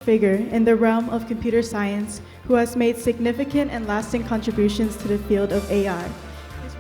figure in the realm of computer science who has made significant and lasting contributions to the field of AI. His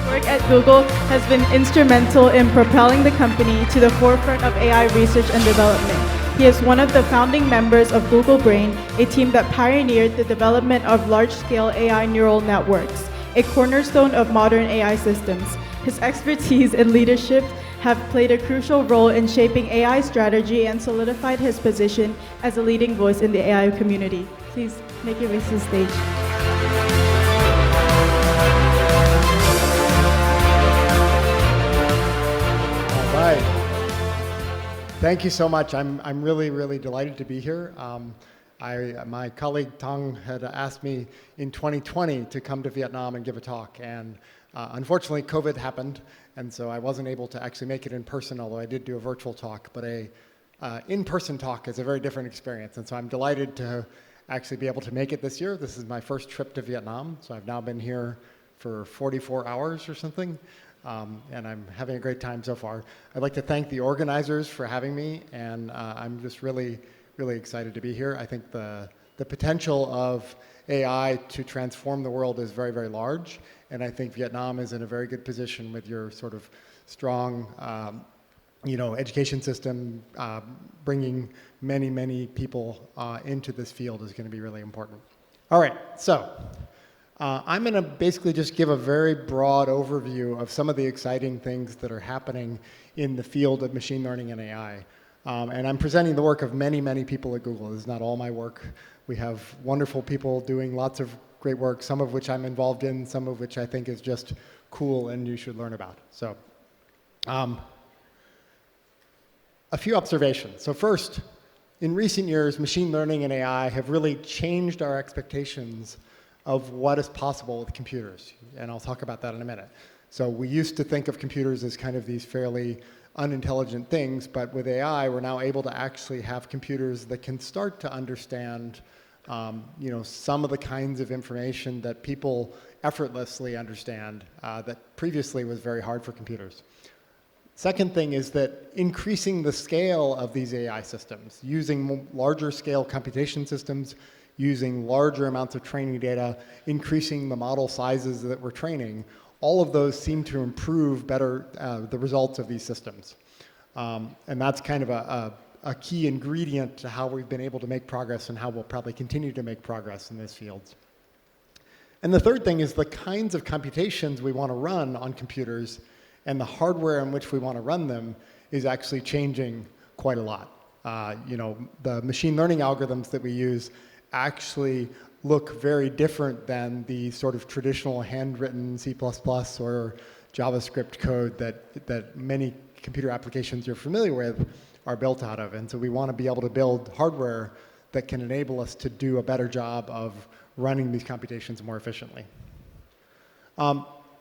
work at Google has been instrumental in propelling the company to the forefront of AI research and development. He is one of the founding members of Google Brain, a team that pioneered the development of large-scale AI neural networks, a cornerstone of modern AI systems. His expertise and leadership have played a crucial role in shaping AI strategy and solidified his position as a leading voice in the AI community. Please make your way to the stage. All right. Thank you so much. I'm really, really delighted to be here. My colleague Tong had asked me in 2020 to come to Vietnam and give a talk, and unfortunately COVID happened, and so I wasn't able to actually make it in person, although I did do a virtual talk. But a in-person talk is a very different experience, and so I'm delighted to actually be able to make it this year. This is my first trip to Vietnam, so I've now been here for 44 hours or something. And I'm having a great time so far. I'd like to thank the organizers for having me, and I'm just really, really excited to be here. I think the potential of AI to transform the world is very, very large, and I think Vietnam is in a very good position with your sort of strong, education system. Bringing many, many people into this field is going to be really important. All right, so. I'm going to basically just give a very broad overview of some of the exciting things that are happening in the field of machine learning and AI. And I'm presenting the work of many, many people at Google. This is not all my work. We have wonderful people doing lots of great work, some of which I'm involved in, some of which I think is just cool and you should learn about. So a few observations. So first, in recent years, machine learning and AI have really changed our expectations of what is possible with computers, and I'll talk about that in a minute. So we used to think of computers as kind of these fairly unintelligent things, but with AI, we're now able to actually have computers that can start to understand some of the kinds of information that people effortlessly understand that previously was very hard for computers. Second thing is that increasing the scale of these AI systems, using larger scale computation systems, using larger amounts of training data, increasing the model sizes that we're training, all of those seem to improve better the results of these systems. And that's kind of a key ingredient to how we've been able to make progress and how we'll probably continue to make progress in these fields. And the third thing is the kinds of computations we want to run on computers and the hardware in which we want to run them is actually changing quite a lot. The machine learning algorithms that we use actually look very different than the sort of traditional handwritten C++ or JavaScript code that many computer applications you're familiar with are built out of. And so we want to be able to build hardware that can enable us to do a better job of running these computations more efficiently.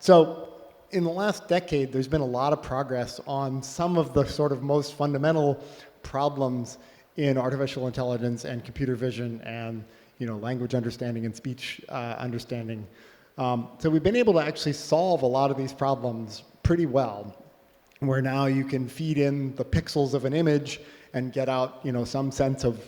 So in the last decade, there's been a lot of progress on some of the sort of most fundamental problems in artificial intelligence and computer vision and language understanding and speech understanding. So we've been able to actually solve a lot of these problems pretty well, where now you can feed in the pixels of an image and get out some sense of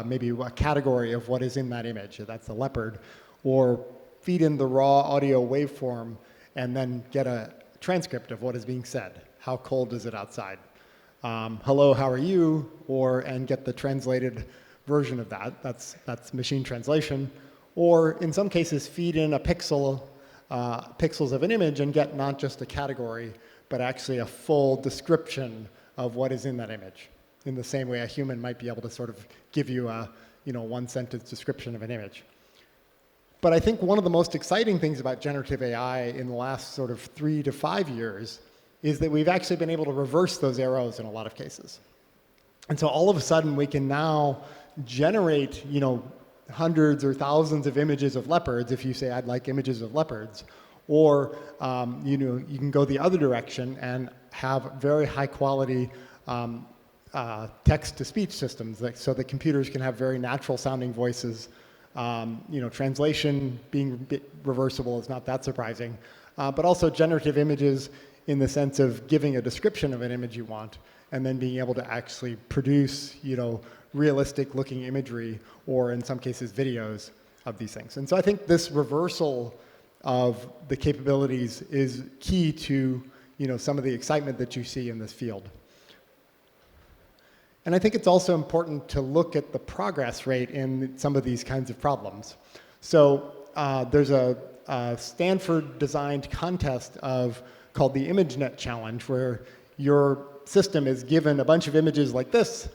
maybe a category of what is in that image. That's a leopard. Or feed in the raw audio waveform and then get a transcript of what is being said. How cold is it outside? Hello, how are you? And get the translated version of that. That's machine translation. Or in some cases, feed in a pixels of an image and get not just a category, but actually a full description of what is in that image. In the same way a human might be able to sort of give you a one-sentence description of an image. But I think one of the most exciting things about generative AI in the last sort of 3 to 5 years is that we've actually been able to reverse those arrows in a lot of cases. And so all of a sudden we can now generate, hundreds or thousands of images of leopards if you say, I'd like images of leopards. Or, you can go the other direction and have very high quality text-to-speech systems so that computers can have very natural sounding voices. Translation being reversible is not that surprising. But also generative images in the sense of giving a description of an image you want and then being able to actually produce, realistic looking imagery, or in some cases videos of these things. And so I think this reversal of the capabilities is key to some of the excitement that you see in this field. And I think it's also important to look at the progress rate in some of these kinds of problems. So there's a Stanford-designed contest called the ImageNet Challenge, where your system is given a bunch of images like this,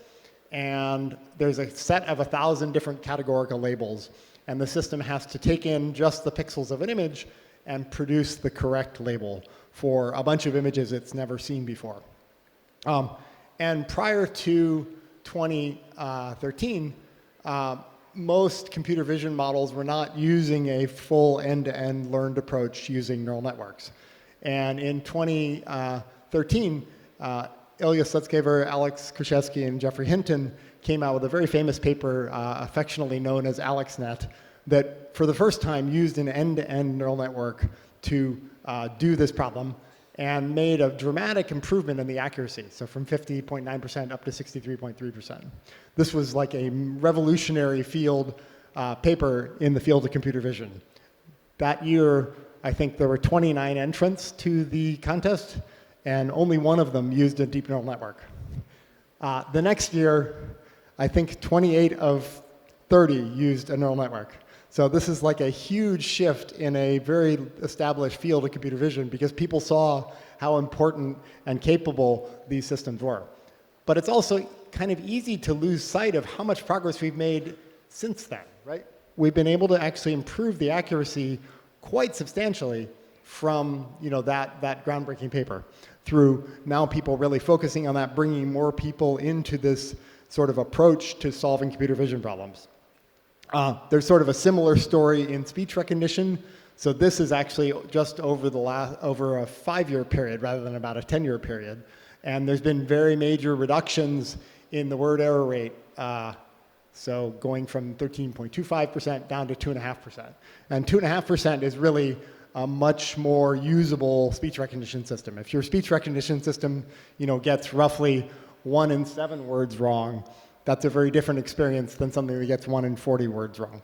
and there's a set of 1,000 different categorical labels, and the system has to take in just the pixels of an image and produce the correct label for a bunch of images it's never seen before. And prior to 2013, most computer vision models were not using a full end-to-end learned approach using neural networks. And in 2013, Ilya Sutskever, Alex Kruszewski, and Jeffrey Hinton came out with a very famous paper, affectionately known as AlexNet, that for the first time used an end-to-end neural network to do this problem, and made a dramatic improvement in the accuracy, so from 50.9% up to 63.3%. This was like a revolutionary field paper in the field of computer vision. That year, I think there were 29 entrants to the contest, and only one of them used a deep neural network. The next year, I think 28 of 30 used a neural network. So this is like a huge shift in a very established field of computer vision, because people saw how important and capable these systems were. But it's also kind of easy to lose sight of how much progress we've made since then, right? We've been able to actually improve the accuracy quite substantially from that groundbreaking paper, through now people really focusing on that, bringing more people into this sort of approach to solving computer vision problems. There's sort of a similar story in speech recognition. So this is actually just over a 5-year period rather than about a 10-year period. And there's been very major reductions in the word error rate. So going from 13.25% down to 2.5%. And 2.5% is really a much more usable speech recognition system. If your speech recognition system, gets roughly 1 in 7 words wrong, that's a very different experience than something that gets 1 in 40 words wrong.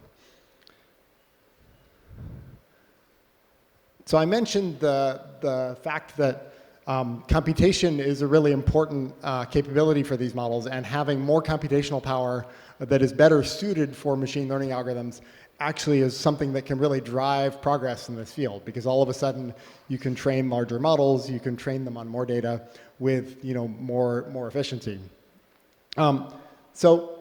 So I mentioned the fact that computation is a really important capability for these models, and having more computational power that is better suited for machine learning algorithms actually is something that can really drive progress in this field, because all of a sudden you can train larger models, you can train them on more data with more efficiency. So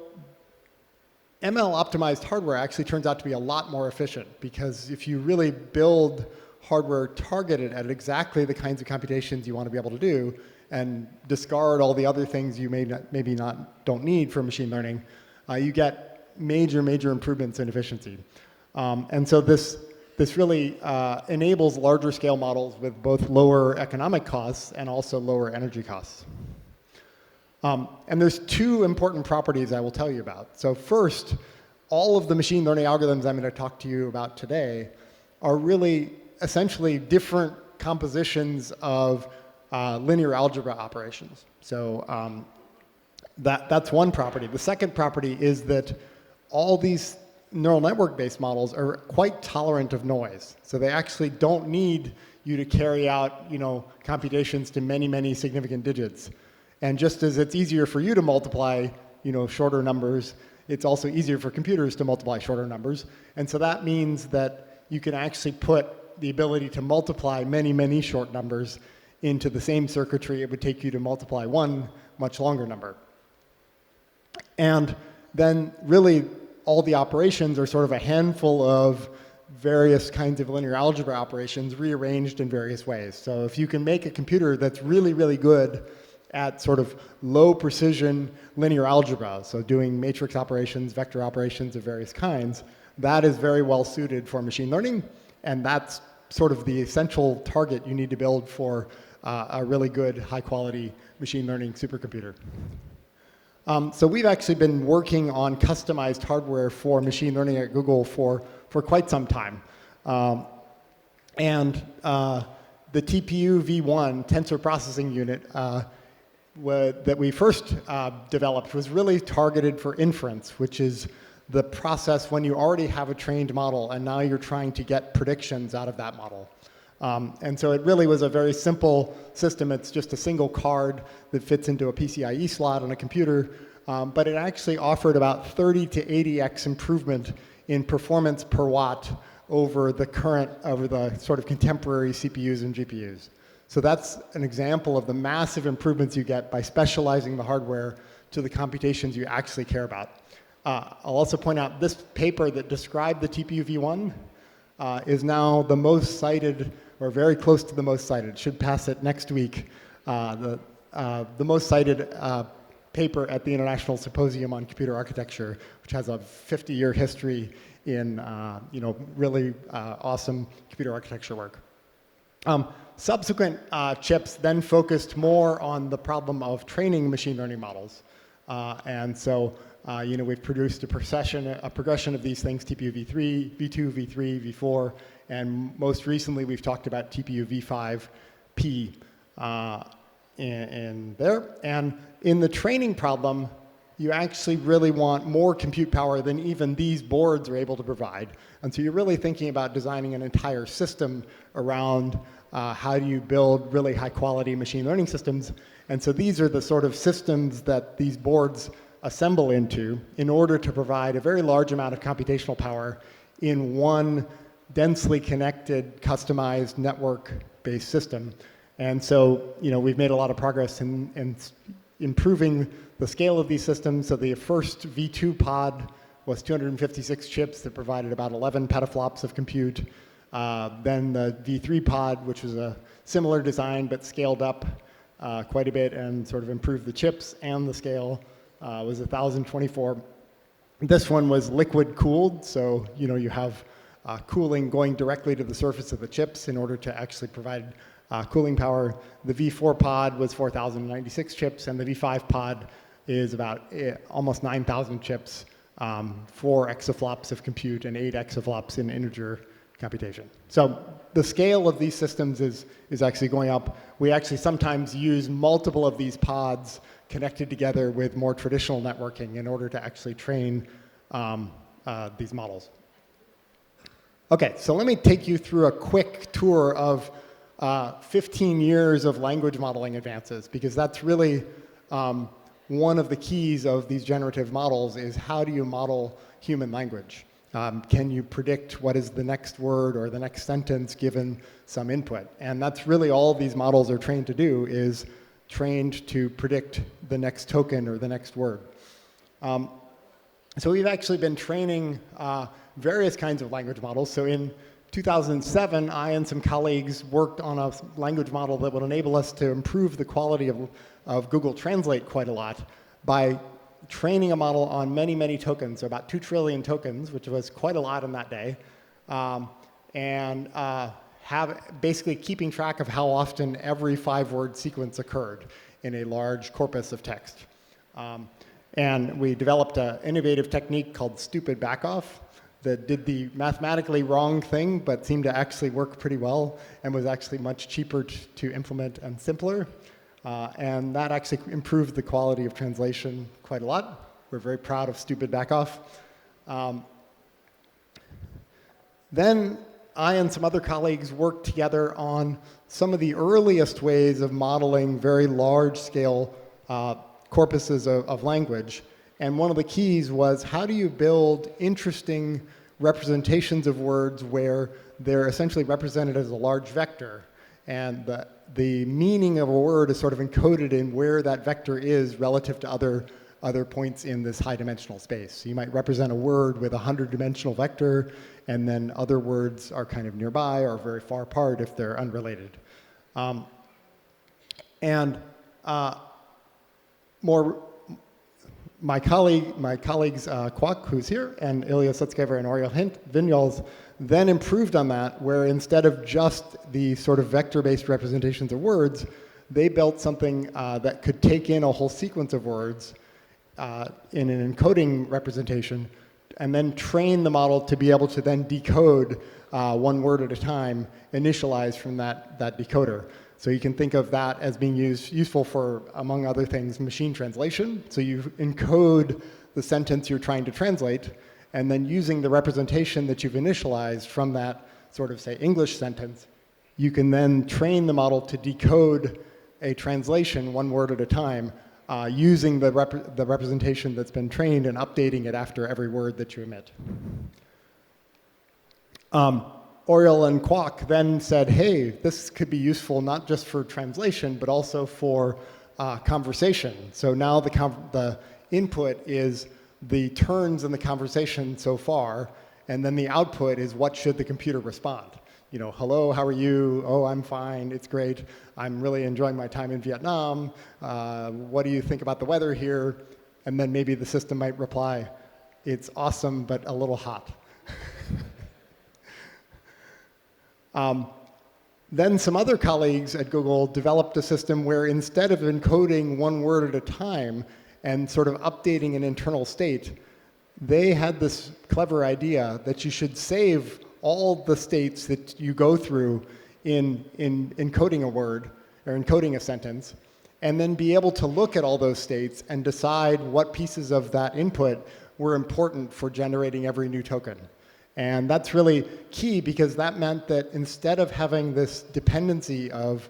ML optimized hardware actually turns out to be a lot more efficient, because if you really build hardware targeted at exactly the kinds of computations you want to be able to do, and discard all the other things you don't need for machine learning, you get major improvements in efficiency. And so this really enables larger scale models with both lower economic costs and also lower energy costs. And there's 2 important properties I will tell you about. So first, all of the machine learning algorithms I'm going to talk to you about today are really essentially different compositions of linear algebra operations. So that's one property. The second property is that all these neural network-based models are quite tolerant of noise. So they actually don't need you to carry out computations to many significant digits. And just as it's easier for you to multiply shorter numbers, it's also easier for computers to multiply shorter numbers. And so that means that you can actually put the ability to multiply many short numbers into the same circuitry it would take you to multiply one much longer number. And then really all the operations are sort of a handful of various kinds of linear algebra operations rearranged in various ways. So if you can make a computer that's really good at sort of low precision linear algebra, so doing matrix operations, vector operations of various kinds, that is very well suited for machine learning, and that's sort of the essential target you need to build for a really good high quality machine learning supercomputer. So we've actually been working on customized hardware for machine learning at Google for quite some time. the TPU v1 tensor processing unit that we first developed was really targeted for inference, which is the process when you already have a trained model and now you're trying to get predictions out of that model. And so it really was a very simple system. It's just a single card that fits into a PCIe slot on a computer, but it actually offered about 30 to 80x improvement in performance per watt over the sort of contemporary CPUs and GPUs. So that's an example of the massive improvements you get by specializing the hardware to the computations you actually care about. I'll also point out this paper that described the TPU v1 is now the most cited, or very close to the most cited. Should pass it next week. The most cited paper at the International Symposium on Computer Architecture, which has a 50-year history in really awesome computer architecture work. Subsequent chips then focused more on the problem of training machine learning models, and so we've produced a progression of these things: TPU v3, v2, v3, v4, and most recently we've talked about TPU v5p in there. And in the training problem, you actually really want more compute power than even these boards are able to provide. And so you're really thinking about designing an entire system around how do you build really high quality machine learning systems. And so these are the sort of systems that these boards assemble into in order to provide a very large amount of computational power in one densely connected, customized network-based system. And so, we've made a lot of progress in improving the scale of these systems. So the first V2 pod was 256 chips that provided about 11 petaflops of compute. Then the V3 pod, which was a similar design but scaled up quite a bit and sort of improved the chips and the scale, was 1,024. This one was liquid cooled, so you have cooling going directly to the surface of the chips in order to actually provide cooling power. The V4 pod was 4,096 chips, and the V5 pod is about almost 9,000 chips, 4 exaflops of compute and 8 exaflops in integer computation. So the scale of these systems is actually going up. We actually sometimes use multiple of these pods connected together with more traditional networking in order to actually train these models. Okay, so let me take you through a quick tour of 15 years of language modeling advances, because that's really one of the keys of these generative models is how do you model human language? Can you predict what is the next word or the next sentence given some input? And that's really all these models are trained to do, is trained to predict the next token or the next word. So we've actually been training various kinds of language models. So in 2007, I and some colleagues worked on a language model that would enable us to improve the quality of Google Translate quite a lot by training a model on many, many tokens, so about 2 trillion tokens, which was quite a lot in that day, and basically keeping track of how often every 5-word sequence occurred in a large corpus of text. And we developed an innovative technique called stupid backoff that did the mathematically wrong thing, but seemed to actually work pretty well and was actually much cheaper to implement and simpler. And that actually improved the quality of translation quite a lot. We're very proud of stupid backoff. Then I and some other colleagues worked together on some of the earliest ways of modeling very large-scale corpuses of language. And one of the keys was, how do you build interesting representations of words where they're essentially represented as a large vector, and the meaning of a word is sort of encoded in where that vector is relative to other points in this high-dimensional space. So you might represent a word with a 100-dimensional vector, and then other words are kind of nearby or very far apart if they're unrelated. My colleagues Kwok, who's here, and Ilya Sutskever and Oriel Vinyals then improved on that, where instead of just the sort of vector-based representations of words, they built something that could take in a whole sequence of words in an encoding representation and then train the model to be able to then decode one word at a time, initialized from that decoder. So you can think of that as being useful for, among other things, machine translation. So you encode the sentence you're trying to translate, and then using the representation that you've initialized from that sort of, say, English sentence, you can then train the model to decode a translation one word at a time, using the representation that's been trained and updating it after every word that you emit. Oriel and Kwok then said, hey, this could be useful not just for translation, but also for conversation. So now the input is the turns in the conversation so far, and then the output is what should the computer respond. You know, hello, how are you? Oh, I'm fine, it's great. I'm really enjoying my time in Vietnam. What do you think about the weather here? And then maybe the system might reply, it's awesome, but a little hot. Then some other colleagues at Google developed a system where instead of encoding one word at a time and sort of updating an internal state, they had this clever idea that you should save all the states that you go through in encoding a word or encoding a sentence, and then be able to look at all those states and decide what pieces of that input were important for generating every new token. And that's really key, because that meant that instead of having this dependency of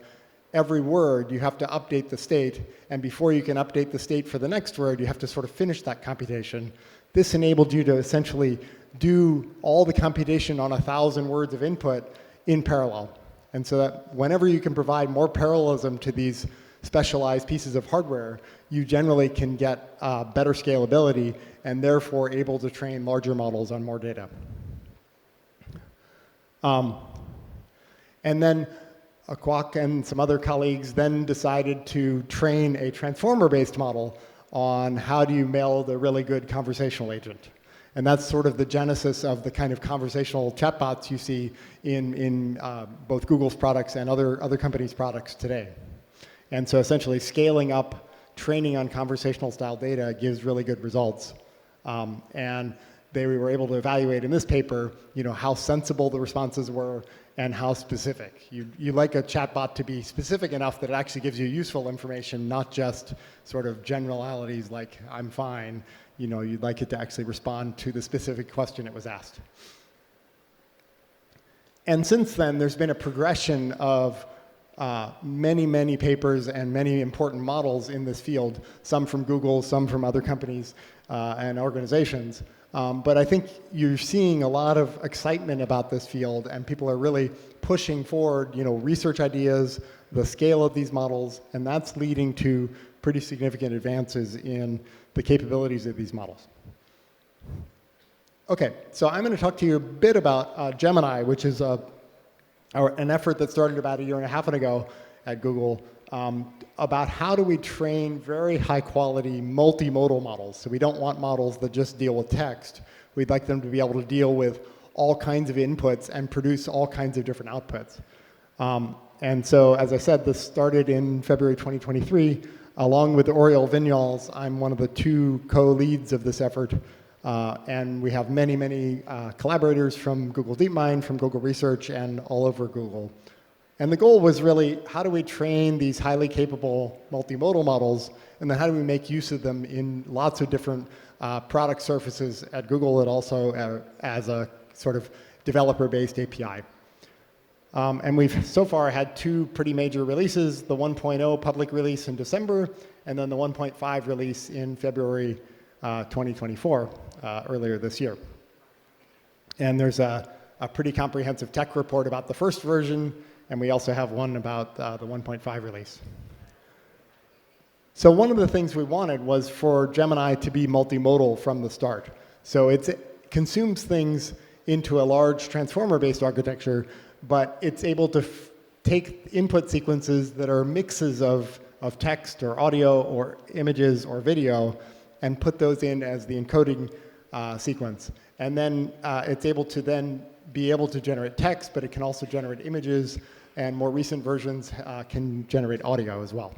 every word, you have to update the state, and before you can update the state for the next word, you have to sort of finish that computation. This enabled you to essentially do all the computation on 1,000 words of input in parallel. And so that whenever you can provide more parallelism to these specialized pieces of hardware, you generally can get better scalability and therefore able to train larger models on more data. And then Kwok and some other colleagues then decided to train a transformer-based model on how do you build a really good conversational agent. And that's sort of the genesis of the kind of conversational chatbots you see in both Google's products and other companies' products today. And so essentially scaling up training on conversational style data gives really good results. And they were able to evaluate in this paper, you know, how sensible the responses were and how specific. You like a chatbot to be specific enough that it actually gives you useful information, not just sort of generalities like I'm fine. You know, you'd like it to actually respond to the specific question it was asked. And since then, there's been a progression of many, many papers and many important models in this field, some from Google, some from other companies and organizations. But I think you're seeing a lot of excitement about this field, and people are really pushing forward, you know, research ideas, the scale of these models, and that's leading to pretty significant advances in the capabilities of these models. Okay, so I'm going to talk to you a bit about Gemini, which is an effort that started about 1.5 years ago at Google, about how do we train very high quality multimodal models. So we don't want models that just deal with text. We'd like them to be able to deal with all kinds of inputs and produce all kinds of different outputs. And so, as I said, this started in February 2023. Along with Oriel Vinyals, I'm one of the 2 co-leads of this effort. And we have many, many collaborators from Google Deepmind, from Google Research, and all over Google. And the goal was really, how do we train these highly capable multimodal models, and then how do we make use of them in lots of different product surfaces at Google, and also as a sort of developer-based API. And we've so far had 2 pretty major releases, the 1.0 public release in December, and then the 1.5 release in February 2024, earlier this year. And there's a pretty comprehensive tech report about the first version, and we also have one about the 1.5 release. So one of the things we wanted was for Gemini to be multimodal from the start. So it consumes things into a large transformer-based architecture, but it's able to take input sequences that are mixes of text or audio or images or video and put those in as the encoding sequence. And then it's able to then be able to generate text, but it can also generate images, and more recent versions can generate audio as well.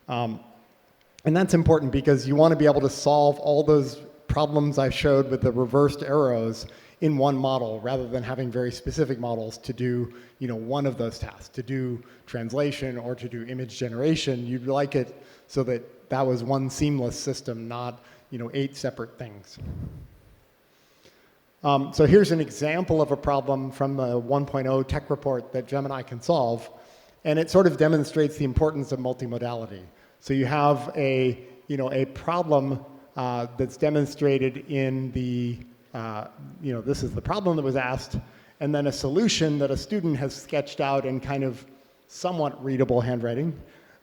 And that's important because you want to be able to solve all those problems I showed with the reversed arrows in one model rather than having very specific models to do one of those tasks, to do translation or to do image generation. You'd like it so that that was one seamless system, not 8 separate things. So here's an example of a problem from the 1.0 tech report that Gemini can solve, and it sort of demonstrates the importance of multimodality. So you have a problem that's demonstrated in the this is the problem that was asked, and then a solution that a student has sketched out in kind of somewhat readable handwriting.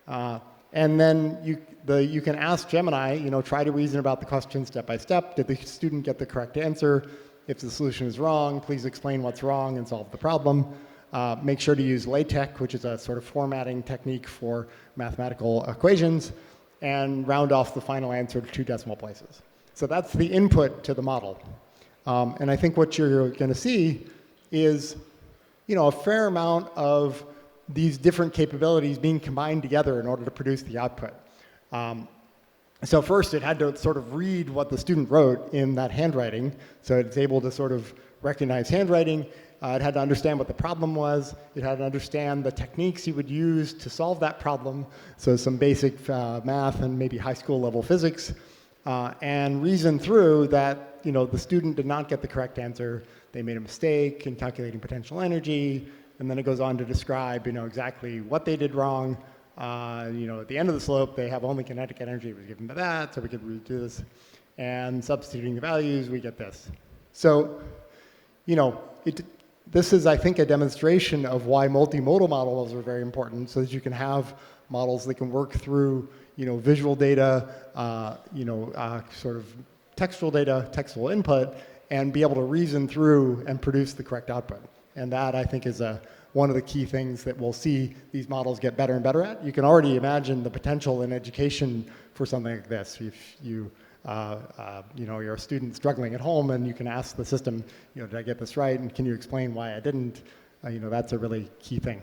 And then you can ask Gemini, try to reason about the question step by step. Did the student get the correct answer? If the solution is wrong, please explain what's wrong and solve the problem. Make sure to use LaTeX, which is a sort of formatting technique for mathematical equations, and round off the final answer to 2 decimal places. So that's the input to the model. And I think what you're going to see is a fair amount of these different capabilities being combined together in order to produce the output. So first, it had to sort of read what the student wrote in that handwriting, so it's able to sort of recognize handwriting. It had to understand what the problem was. It had to understand the techniques you would use to solve that problem, so some basic math and maybe high school level physics, and reason through that the student did not get the correct answer. They made a mistake in calculating potential energy, and then it goes on to describe exactly what they did wrong. At the end of the slope, they have only kinetic energy was given to that, so we could redo this. And substituting the values, we get this. So, this is, I think, a demonstration of why multimodal models are very important, so that you can have models that can work through, visual data, sort of textual data, textual input, and be able to reason through and produce the correct output. And that, I think, is one of the key things that we'll see these models get better and better at. You can already imagine the potential in education for something like this. If you're a student struggling at home and you can ask the system, did I get this right? And can you explain why I didn't? That's a really key thing.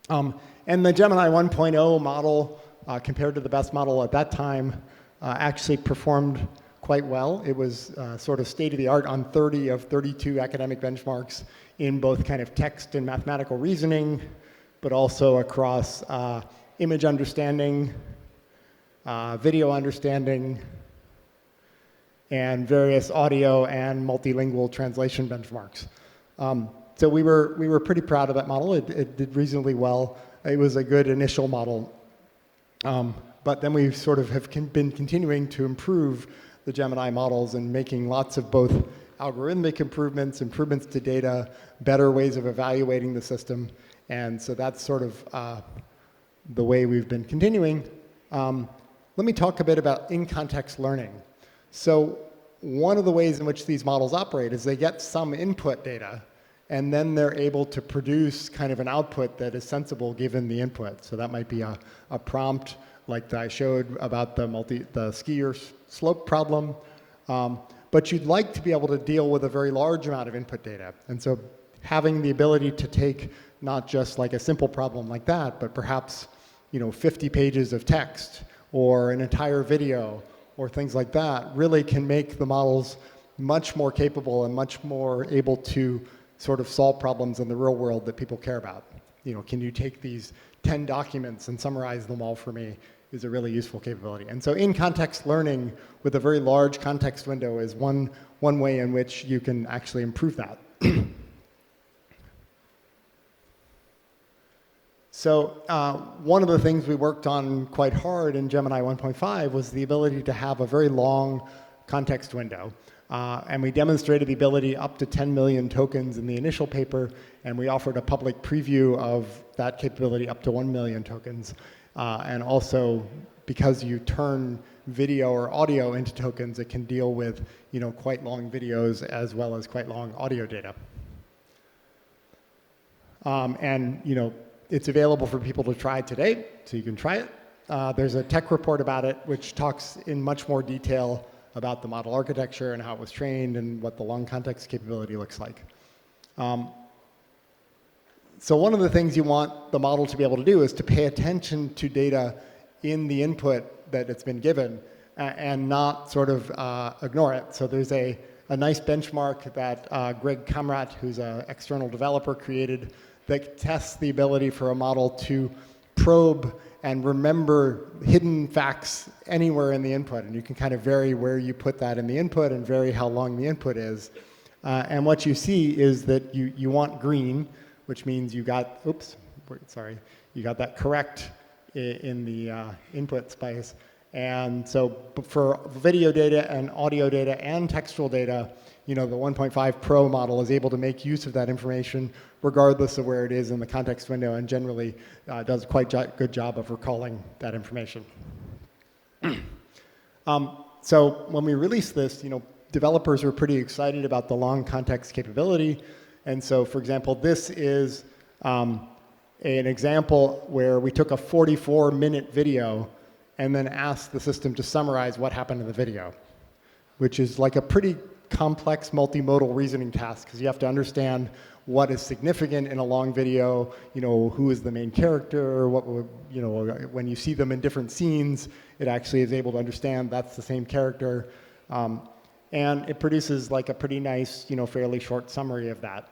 And the Gemini 1.0 model, compared to the best model at that time, actually performed quite well. It was sort of state-of-the-art on 30 of 32 academic benchmarks in both kind of text and mathematical reasoning, but also across image understanding, video understanding, and various audio and multilingual translation benchmarks. So we were pretty proud of that model. It did reasonably well. It was a good initial model. But then we sort of have been continuing to improve the Gemini models and making lots of both algorithmic improvements, improvements to data, better ways of evaluating the system. And so that's sort of the way we've been continuing. Let me talk a bit about in-context learning. So one of the ways in which these models operate is they get some input data, and then they're able to produce kind of an output that is sensible given the input. So that might be a prompt like I showed about the skier slope problem. But you'd like to be able to deal with a very large amount of input data. And so having the ability to take not just like a simple problem like that, but perhaps 50 pages of text or an entire video or things like that really can make the models much more capable and much more able to sort of solve problems in the real world that people care about. Can you take these 10 documents and summarize them all for me is a really useful capability. And so in-context learning with a very large context window is one way in which you can actually improve that. So one of the things we worked on quite hard in Gemini 1.5 was the ability to have a very long context window. And we demonstrated the ability up to 10 million tokens in the initial paper, and we offered a public preview of that capability up to 1 million tokens. And also, because you turn video or audio into tokens, it can deal with quite long videos as well as quite long audio data. And it's available for people to try today, so you can try it. There's a tech report about it which talks in much more detail about the model architecture and how it was trained and what the long context capability looks like. So one of the things you want the model to be able to do is to pay attention to data in the input that it's been given, and not sort of ignore it. So there's a nice benchmark that Greg Kamrat, who's an external developer, created that tests the ability for a model to probe and remember hidden facts anywhere in the input. And you can kind of vary where you put that in the input and vary how long the input is. And what you see is that you want green, which means you got, you got that correct in the input space. And so for video data and audio data and textual data, the 1.5 Pro model is able to make use of that information regardless of where it is in the context window, and generally does quite a good job of recalling that information. So when we released this, developers were pretty excited about the long context capability. And so, for example, this is an example where we took a 44-minute video and then asked the system to summarize what happened in the video, which is like a pretty complex multimodal reasoning task, because you have to understand what is significant in a long video, who is the main character, when you see them in different scenes, it actually is able to understand that's the same character. And it produces like a pretty nice, fairly short summary of that.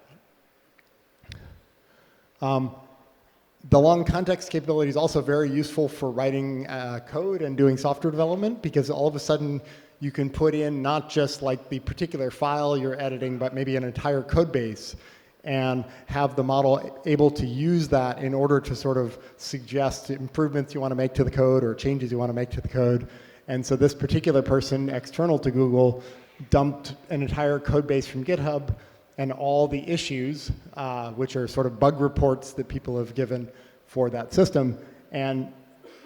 The long context capability is also very useful for writing code and doing software development, because all of a sudden you can put in not just like the particular file you're editing, but maybe an entire code base, and have the model able to use that in order to sort of suggest improvements you want to make to the code or changes you want to make to the code. And so this particular person, external to Google, dumped an entire code base from GitHub and all the issues, which are sort of bug reports that people have given for that system, and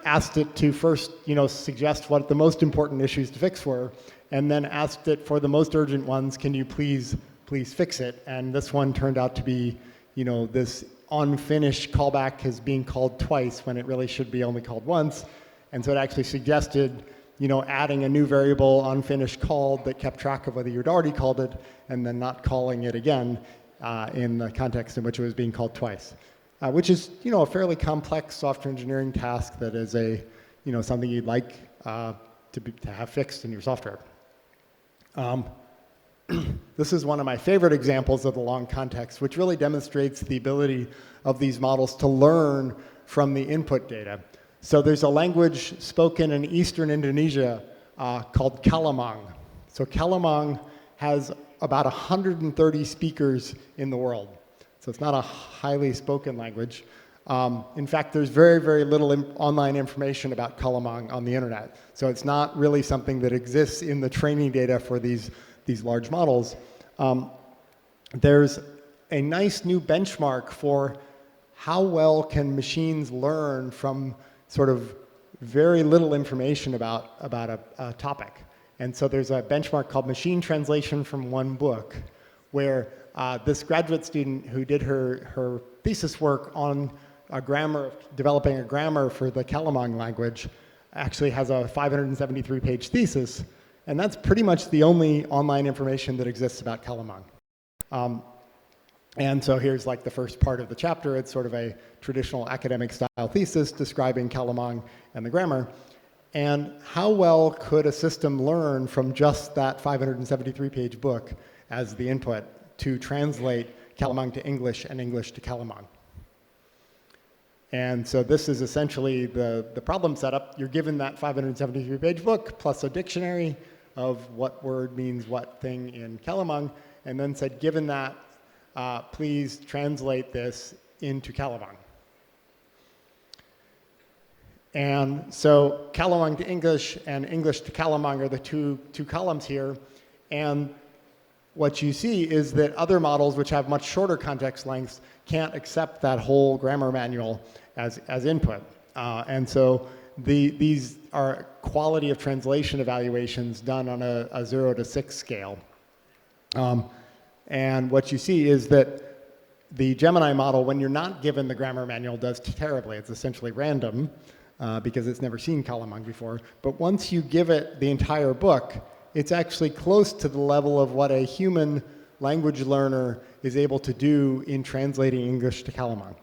asked it to first, suggest what the most important issues to fix were, and then asked it for the most urgent ones, can you please fix it? And this one turned out to be, this unfinished callback is being called twice when it really should be only called once. And so it actually suggested, adding a new variable, unfinished called, that kept track of whether you'd already called it, and then not calling it again in the context in which it was being called twice. Which is, a fairly complex software engineering task that is something you'd like to have fixed in your software. This is one of my favorite examples of the long context, which really demonstrates the ability of these models to learn from the input data. So there's a language spoken in eastern Indonesia called Kalamang. So Kalamang has about 130 speakers in the world. So it's not a highly spoken language. In fact, there's very, very little online information about Kalamang on the internet. So it's not really something that exists in the training data for these large models. There's a nice new benchmark for how well can machines learn from sort of very little information about a topic. And so there's a benchmark called machine translation from one book, where this graduate student who did her thesis work on developing a grammar for the Kalamang language actually has a 573-page thesis. And that's pretty much the only online information that exists about Kalamang. And so here's like the first part of the chapter. It's sort of a traditional academic style thesis describing Kalamang and the grammar. And how well could a system learn from just that 573-page book as the input to translate Kalamang to English and English to Kalamang? And so this is essentially the problem setup. You're given that 573-page book plus a dictionary of what word means what thing in Kalamang, and then said, given that, please translate this into Kalamang. And so Kalamang to English and English to Kalamang are the two columns here. And what you see is that other models, which have much shorter context lengths, can't accept that whole grammar manual as input. And so these are quality of translation evaluations done on a 0 to 6 scale. And what you see is that the Gemini model, when you're not given the grammar manual, does terribly. It's essentially random because it's never seen Kalamang before. But once you give it the entire book, it's actually close to the level of what a human language learner is able to do in translating English to Kalamang.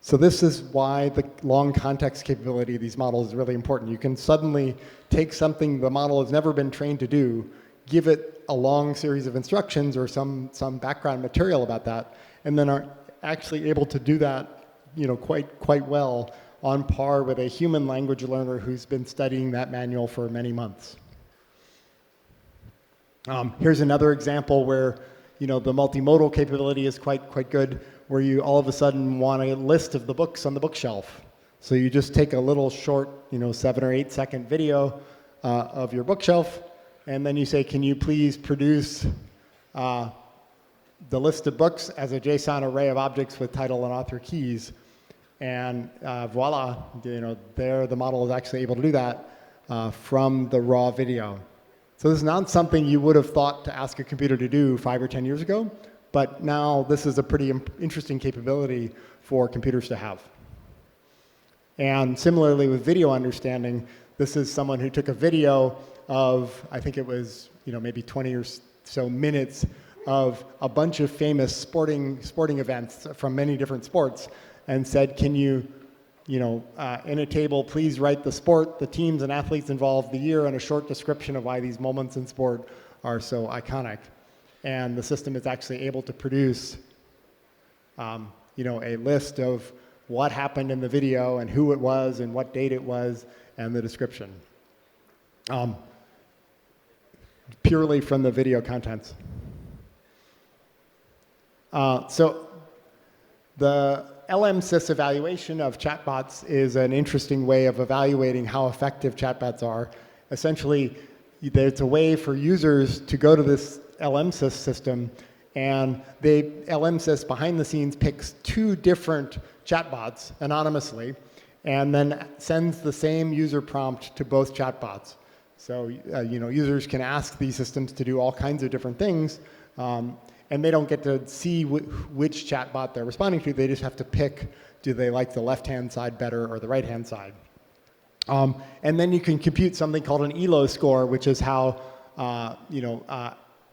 So this is why the long context capability of these models is really important. You can suddenly take something the model has never been trained to do, give it a long series of instructions or some background material about that, and then are actually able to do that, quite well, on par with a human language learner who's been studying that manual for many months. Here's another example where the multimodal capability is quite good, where you all of a sudden want a list of the books on the bookshelf. So you just take a little short, 7 or 8 second video of your bookshelf, and then you say, can you please produce the list of books as a JSON array of objects with title and author keys, and voila, there the model is actually able to do that from the raw video. So this is not something you would have thought to ask a computer to do 5 or 10 years ago, but now this is a pretty interesting capability for computers to have. And similarly with video understanding, this is someone who took a video of, I think it was maybe 20 or so minutes of a bunch of famous sporting events from many different sports, and said, can you, in a table, please write the sport, the teams and athletes involved, the year, and a short description of why these moments in sport are so iconic. And the system is actually able to produce, a list of what happened in the video and who it was and what date it was and the description, purely from the video contents. So the LM-SIS evaluation of chatbots is an interesting way of evaluating how effective chatbots are. Essentially, it's a way for users to go to this LM-SIS system, and LM-SIS behind the scenes picks 2 different chatbots anonymously, and then sends the same user prompt to both chatbots. So users can ask these systems to do all kinds of different things, and they don't get to see which chatbot they're responding to. They just have to pick, do they like the left-hand side better or the right-hand side? And then you can compute something called an ELO score, which is how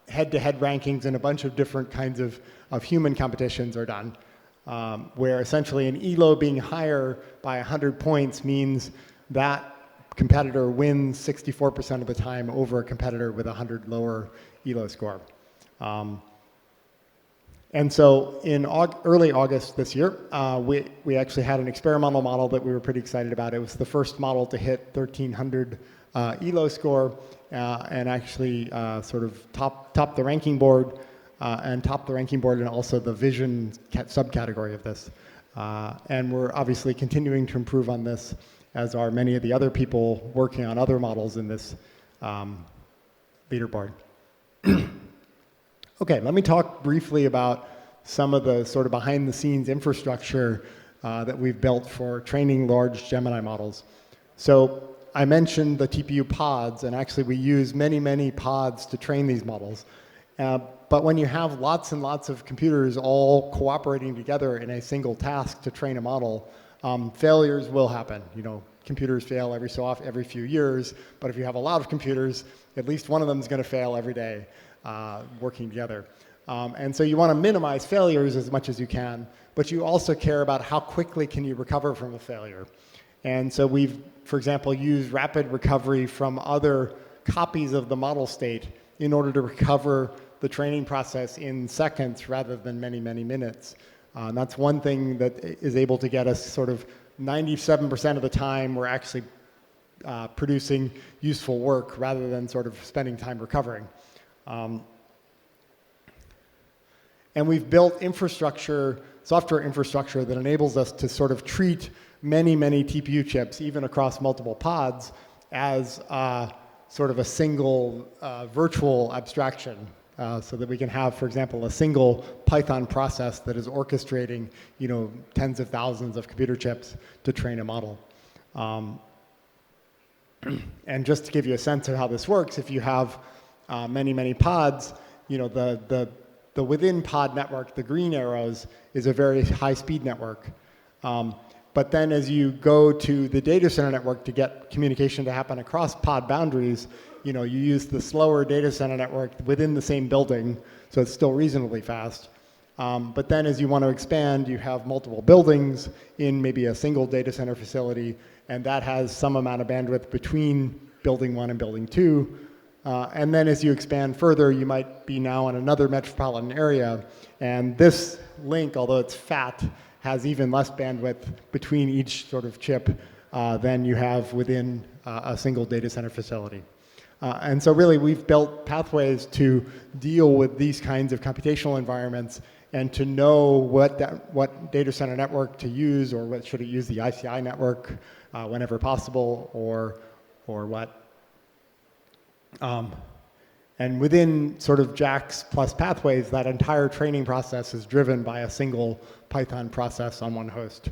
head-to-head rankings in a bunch of different kinds of human competitions are done, where essentially an ELO being higher by 100 points means that competitor wins 64% of the time over a competitor with a 100 lower ELO score. And so in early August this year, we actually had an experimental model that we were pretty excited about. It was the first model to hit 1,300 ELO score and actually sort of top the ranking board and also the vision subcategory of this. And we're obviously continuing to improve on this, as are many of the other people working on other models in this leaderboard. Okay, let me talk briefly about some of the sort of behind-the-scenes infrastructure that we've built for training large Gemini models. So I mentioned the TPU pods, and actually we use many pods to train these models. But when you have lots and lots of computers all cooperating together in a single task to train a model, failures will happen. Computers fail every few years, but if you have a lot of computers, at least one of them is going to fail every day. Working together. And so you want to minimize failures as much as you can, but you also care about how quickly can you recover from a failure. And so we've, for example, used rapid recovery from other copies of the model state in order to recover the training process in seconds rather than many minutes. That's one thing that is able to get us sort of 97% of the time we're actually producing useful work rather than sort of spending time recovering. And we've built software infrastructure that enables us to sort of treat many TPU chips, even across multiple pods, as sort of a single virtual abstraction, so that we can have, for example, a single Python process that is orchestrating, tens of thousands of computer chips to train a model. And just to give you a sense of how this works, if you have many pods, the within pod network, the green arrows, is a very high-speed network. But then as you go to the data center network to get communication to happen across pod boundaries, you use the slower data center network within the same building, so it's still reasonably fast. But then as you want to expand, you have multiple buildings in maybe a single data center facility, and that has some amount of bandwidth between building 1 and building 2. And then as you expand further, you might be now in another metropolitan area, and this link, although it's fat, has even less bandwidth between each sort of chip than you have within a single data center facility. And so really, we've built pathways to deal with these kinds of computational environments and to know what data center network to use, or what should it use the ICI network whenever possible, or what. And within sort of JAX plus pathways, that entire training process is driven by a single Python process on one host.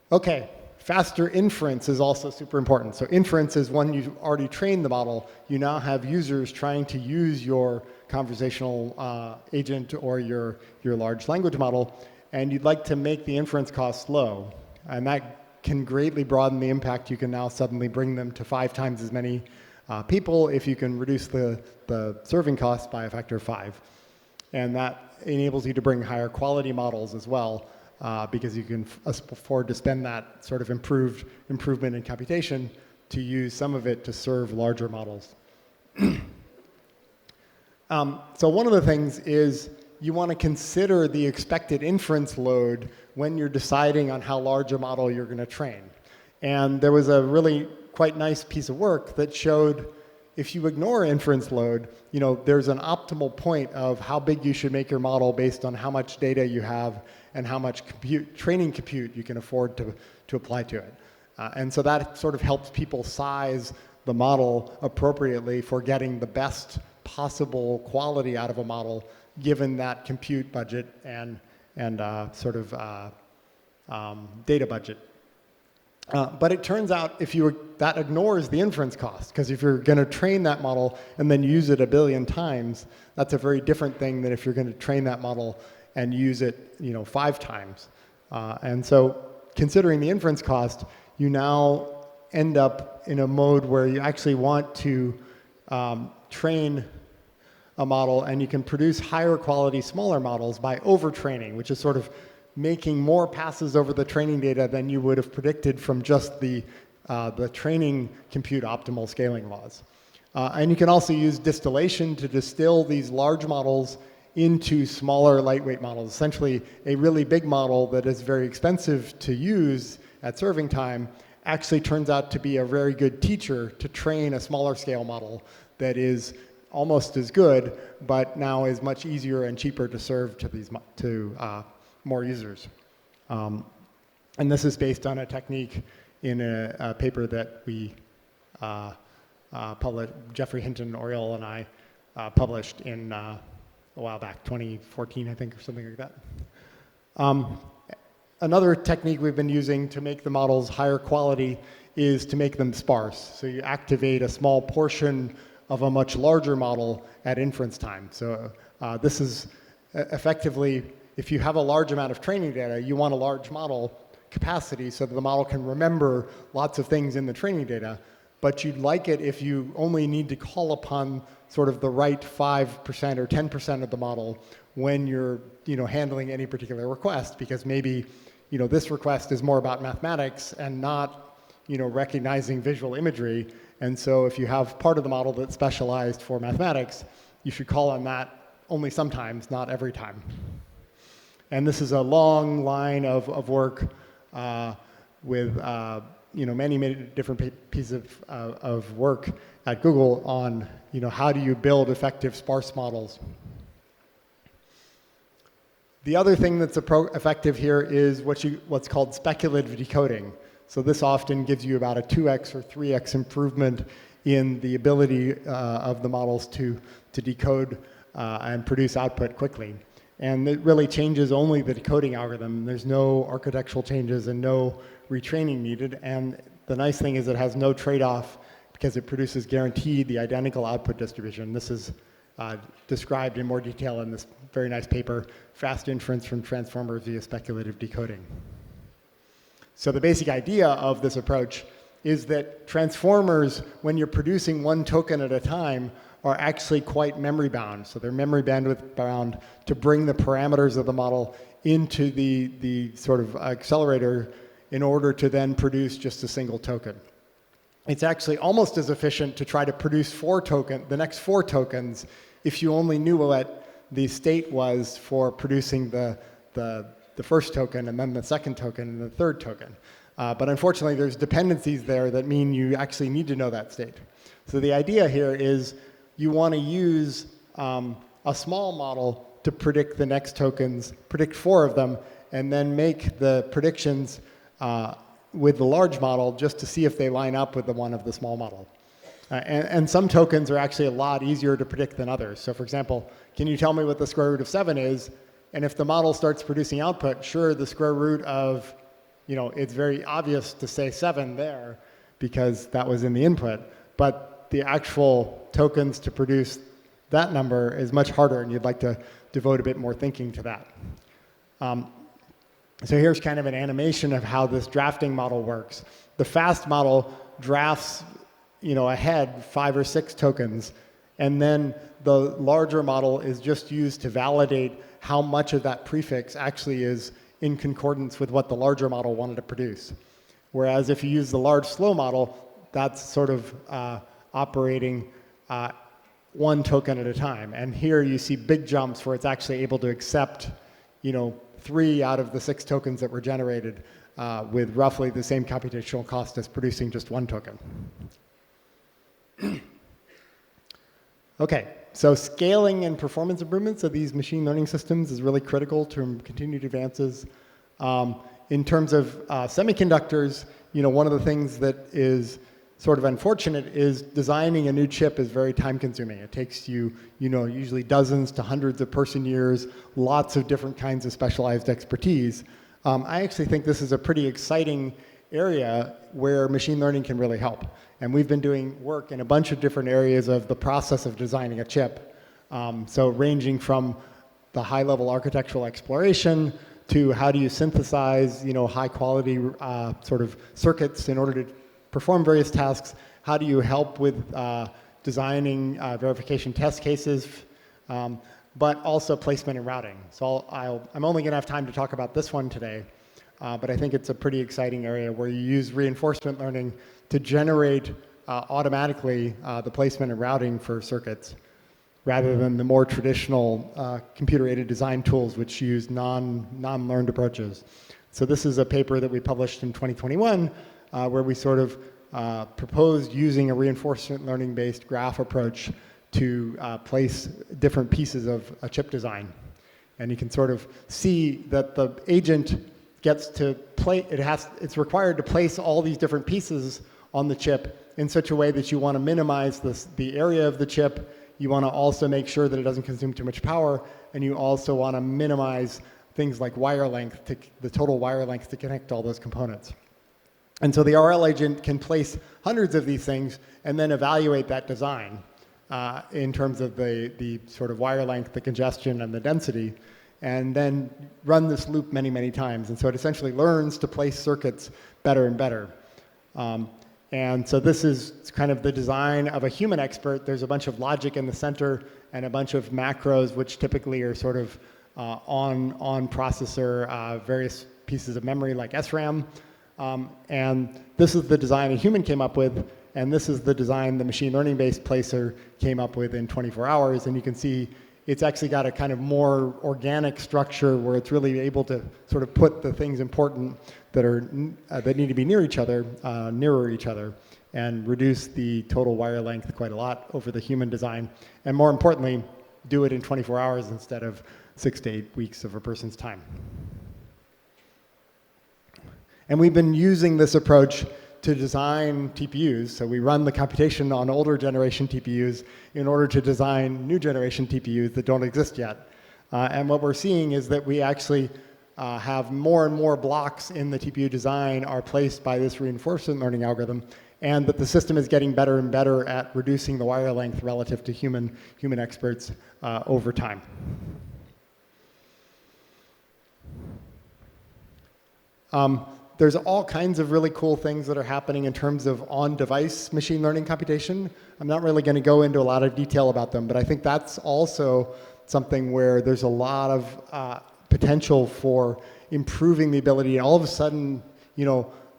Okay, faster inference is also super important. So inference is when you've already trained the model, you now have users trying to use your conversational agent or your large language model, and you'd like to make the inference cost low. And that can greatly broaden the impact. You can now suddenly bring them to 5 times as many people if you can reduce the serving costs by a factor of 5. And that enables you to bring higher quality models as well, because you can afford to spend that sort of improvement in computation to use some of it to serve larger models. So one of the things is you want to consider the expected inference load when you're deciding on how large a model you're going to train. And there was a really quite nice piece of work that showed if you ignore inference load, there's an optimal point of how big you should make your model based on how much data you have and how much training compute you can afford to apply to it. And so that sort of helps people size the model appropriately for getting the best possible quality out of a model given that compute budget and data budget. But it turns out that ignores the inference cost, because if you're going to train that model and then use it 1 billion times, that's a very different thing than if you're going to train that model and use it 5 times. And so considering the inference cost, you now end up in a mode where you actually want to train a model, and you can produce higher quality, smaller models by overtraining, which is sort of making more passes over the training data than you would have predicted from just the training compute optimal scaling laws. And you can also use distillation to distill these large models into smaller, lightweight models. Essentially, a really big model that is very expensive to use at serving time actually turns out to be a very good teacher to train a smaller scale model that is almost as good, but now is much easier and cheaper to serve to more users. And this is based on a technique in a paper that we published, Jeffrey Hinton, Oriol, and I published in a while back, 2014, I think, or something like that. Another technique we've been using to make the models higher quality is to make them sparse. So you activate a small portion of a much larger model at inference time. So this is effectively, if you have a large amount of training data, you want a large model capacity so that the model can remember lots of things in the training data, but you'd like it if you only need to call upon sort of the right 5% or 10% of the model when you're handling any particular request, because maybe this request is more about mathematics and not recognizing visual imagery. And so if you have part of the model that's specialized for mathematics, you should call on that only sometimes, not every time. And this is a long line of work with many different pieces of work at Google on how do you build effective sparse models. The other thing that's effective here is what's called speculative decoding. So this often gives you about a 2x or 3x improvement in the ability of the models to decode and produce output quickly. And it really changes only the decoding algorithm. There's no architectural changes and no retraining needed. And the nice thing is it has no trade-off because it produces guaranteed the identical output distribution. This is described in more detail in this very nice paper, Fast Inference from Transformers via Speculative Decoding. So the basic idea of this approach is that transformers, when you're producing one token at a time, are actually quite memory bound. So they're memory bandwidth bound to bring the parameters of the model into the sort of accelerator in order to then produce just a single token. It's actually almost as efficient to try to produce the next four tokens if you only knew what the state was for producing the first token and then the second token and the third token. But unfortunately, there's dependencies there that mean you actually need to know that state. So the idea here is you want to use a small model to predict the next tokens, predict 4 of them, and then make the predictions with the large model just to see if they line up with the one of the small model. And some tokens are actually a lot easier to predict than others. So for example, can you tell me what the square root of 7 is? And if the model starts producing output, sure, the square root of, it's very obvious to say 7 there because that was in the input. But the actual tokens to produce that number is much harder, and you'd like to devote a bit more thinking to that. So here's kind of an animation of how this drafting model works. The fast model drafts ahead 5 or 6 tokens, and then the larger model is just used to validate how much of that prefix actually is in concordance with what the larger model wanted to produce. Whereas if you use the large slow model, that's sort of operating 1 token at a time. And here you see big jumps where it's actually able to accept 3 out of the 6 tokens that were generated with roughly the same computational cost as producing just 1 token. Okay, so scaling and performance improvements of these machine learning systems is really critical to continued advances. In terms of semiconductors, one of the things that is sort of unfortunate is designing a new chip is very time consuming. It takes you, usually dozens to hundreds of person years, lots of different kinds of specialized expertise. I actually think this is a pretty exciting area where machine learning can really help. And we've been doing work in a bunch of different areas of the process of designing a chip. So ranging from the high-level architectural exploration to how do you synthesize, high-quality sort of circuits in order to perform various tasks. How do you help with designing verification test cases, but also placement and routing. So I'm only going to have time to talk about this one today, but I think it's a pretty exciting area where you use reinforcement learning to generate automatically the placement and routing for circuits, rather than the more traditional computer-aided design tools which use non-learned approaches. So this is a paper that we published in 2021 where we sort of proposed using a reinforcement learning-based graph approach to place different pieces of a chip design. And you can sort of see that the agent gets to it's required to place all these different pieces on the chip in such a way that you want to minimize the area of the chip. You want to also make sure that it doesn't consume too much power, and you also want to minimize things like wire length, the total wire length to connect all those components. And so the RL agent can place hundreds of these things and then evaluate that design in terms of the sort of wire length, the congestion, and the density, and then run this loop many, many times. And so it essentially learns to place circuits better and better. And so this is kind of the design of a human expert. There's a bunch of logic in the center and a bunch of macros, which typically are sort of on processor, various pieces of memory like SRAM. And this is the design a human came up with, and this is the design the machine learning-based placer came up with in 24 hours. And you can see it's actually got a kind of more organic structure where it's really able to sort of put the things important that need to be nearer each other, and reduce the total wire length quite a lot over the human design. And more importantly, do it in 24 hours instead of 6 to 8 weeks of a person's time. And we've been using this approach to design TPUs. So we run the computation on older generation TPUs in order to design new generation TPUs that don't exist yet. And what we're seeing is that we actually have more and more blocks in the TPU design are placed by this reinforcement learning algorithm, and that the system is getting better and better at reducing the wire length relative to human experts over time. There's all kinds of really cool things that are happening in terms of on-device machine learning computation. I'm not really going to go into a lot of detail about them, but I think that's also something where there's a lot of potential for improving the ability. And all of a sudden,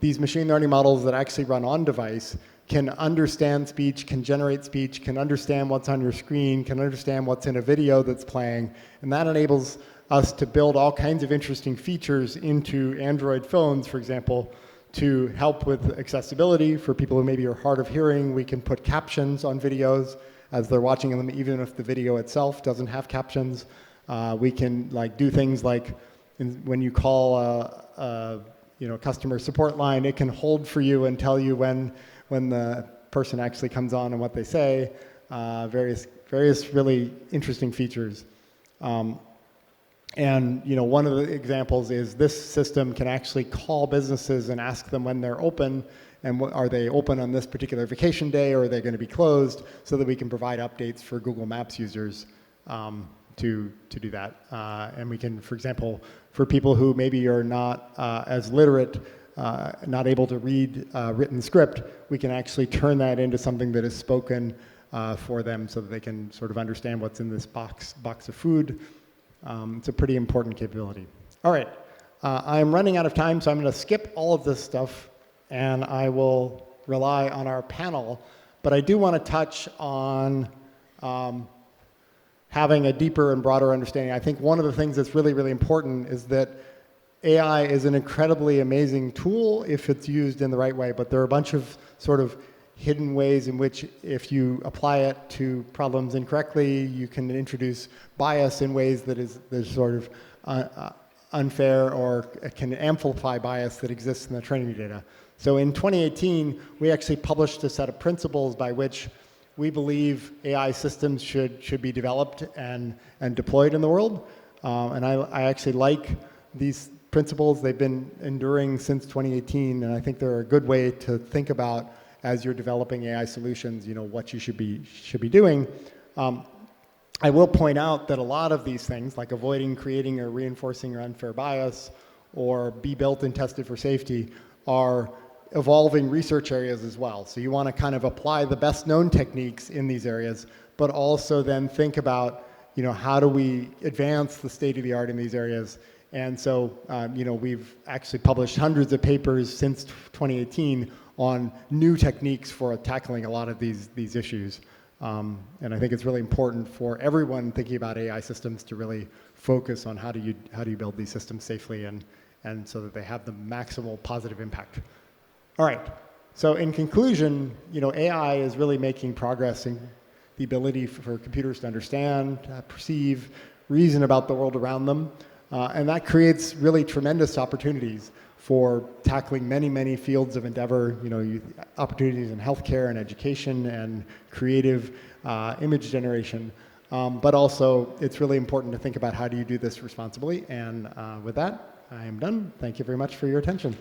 these machine learning models that actually run on-device can understand speech, can generate speech, can understand what's on your screen, can understand what's in a video that's playing, and that enables us to build all kinds of interesting features into Android phones, for example, to help with accessibility for people who maybe are hard of hearing. We can put captions on videos as they're watching them, even if the video itself doesn't have captions. We can do things like when you call a customer support line, it can hold for you and tell you when the person actually comes on and what they say. Various really interesting features. And one of the examples is this system can actually call businesses and ask them when they're open, and are they open on this particular vacation day, or are they going to be closed, so that we can provide updates for Google Maps users to do that. And we can, for example, for people who maybe are not as literate, not able to read written script, we can actually turn that into something that is spoken for them, so that they can sort of understand what's in this box of food. It's a pretty important capability. All right, I'm running out of time, so I'm going to skip all of this stuff, and I will rely on our panel. But I do want to touch on having a deeper and broader understanding. I think one of the things that's really, really important is that AI is an incredibly amazing tool if it's used in the right way, but there are a bunch of sort of hidden ways in which, if you apply it to problems incorrectly, you can introduce bias in ways that is sort of unfair, or can amplify bias that exists in the training data. So in 2018, we actually published a set of principles by which we believe AI systems should be developed and deployed in the world. And I actually like these principles. They've been enduring since 2018, and I think they're a good way to think about, as you're developing AI solutions, what you should be doing. I will point out that a lot of these things, like avoiding creating or reinforcing or unfair bias, or be built and tested for safety, are evolving research areas as well. So you want to kind of apply the best known techniques in these areas, but also then think about, how do we advance the state of the art in these areas. And so, we've actually published hundreds of papers since 2018 on new techniques for tackling a lot of these issues. And I think it's really important for everyone thinking about AI systems to really focus on how do you build these systems safely and so that they have the maximal positive impact. All right. So in conclusion, AI is really making progress in the ability for computers to understand, perceive, reason about the world around them. And that creates really tremendous opportunities for tackling many, many fields of endeavor, opportunities in healthcare and education and creative image generation. But also, it's really important to think about how do you do this responsibly. And with that, I am done. Thank you very much for your attention.